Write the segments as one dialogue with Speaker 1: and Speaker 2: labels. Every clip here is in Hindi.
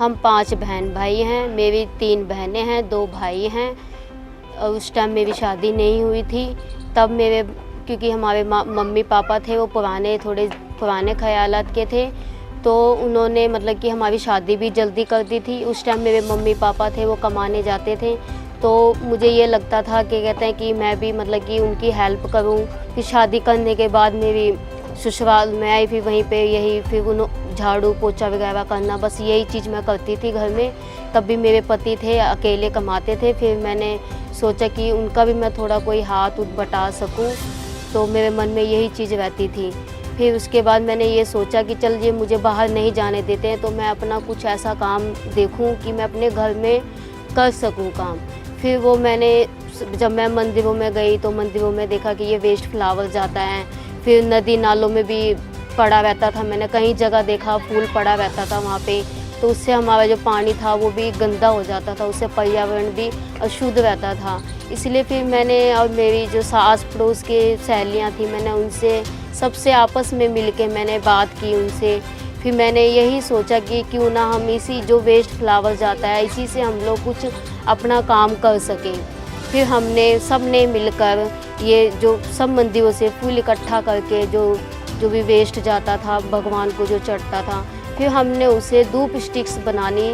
Speaker 1: हम 5 बहन भाई हैं, मेरी 3 बहनें हैं, 2 भाई हैं। और उस टाइम मेरी शादी नहीं हुई थी। तब मेरे क्योंकि हमारे मम्मी पापा थे वो थोड़े पुराने ख़यालात के थे, तो उन्होंने मतलब कि हमारी शादी भी जल्दी कर दी थी। उस टाइम मेरे मम्मी पापा थे वो कमाने जाते थे, तो मुझे ये लगता था कि कहते हैं कि मैं भी मतलब कि उनकी हेल्प करूं। फिर शादी करने के बाद मेरी ससुराल में आई, फिर वहीं पे यही फिर उन झाड़ू पोछा वगैरह करना, बस यही चीज़ मैं करती थी घर में। तब भी मेरे पति थे, अकेले कमाते थे। फिर मैंने सोचा कि उनका भी मैं थोड़ा कोई हाथ बटा सकूं, तो मेरे मन में यही चीज़ रहती थी। फिर उसके बाद मैंने ये सोचा कि चल ये मुझे बाहर नहीं जाने देते हैं, तो मैं अपना कुछ ऐसा काम देखूं कि मैं अपने घर में कर सकूं काम। फिर वो मैंने जब मैं मंदिरों में गई तो मंदिरों में देखा कि ये वेस्ट फ्लावर जाता है। फिर नदी नालों में भी पड़ा रहता था, मैंने कई जगह देखा फूल पड़ा रहता था वहाँ पे, तो उससे हमारा जो पानी था वो भी गंदा हो जाता था, उससे पर्यावरण भी अशुद्ध रहता था। इसलिए फिर मैंने और मेरी जो आस पड़ोस के सहेलियाँ थी, मैंने उनसे सबसे आपस में मिल के मैंने बात की उनसे। फिर मैंने यही सोचा कि क्यों ना हम इसी जो वेस्ट फ्लावर जाता है इसी से हम लोग कुछ अपना काम कर सकें। फिर हमने सब ने मिलकर ये जो सब मंदिरों से फूल इकट्ठा करके जो भी वेस्ट जाता था भगवान को जो चढ़ता था, फिर हमने उसे धूप स्टिक्स बनाने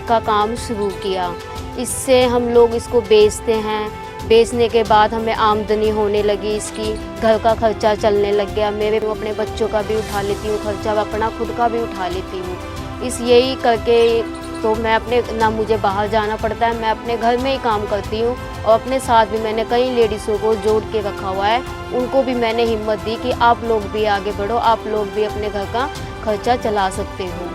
Speaker 1: का काम शुरू किया। इससे हम लोग इसको बेचते हैं, बेचने के बाद हमें आमदनी होने लगी, इसकी घर का खर्चा चलने लग गया। मेरे अपने बच्चों का भी उठा लेती हूँ खर्चा, अपना खुद का भी उठा लेती हूँ। इस यही करके तो मैं अपने ना मुझे बाहर जाना पड़ता है, मैं अपने घर में ही काम करती हूँ। और अपने साथ भी मैंने कई लेडीज़ों को जोड़ के रखा हुआ है, उनको भी मैंने हिम्मत दी कि आप लोग भी आगे बढ़ो, आप लोग भी अपने घर का खर्चा चला सकते हो।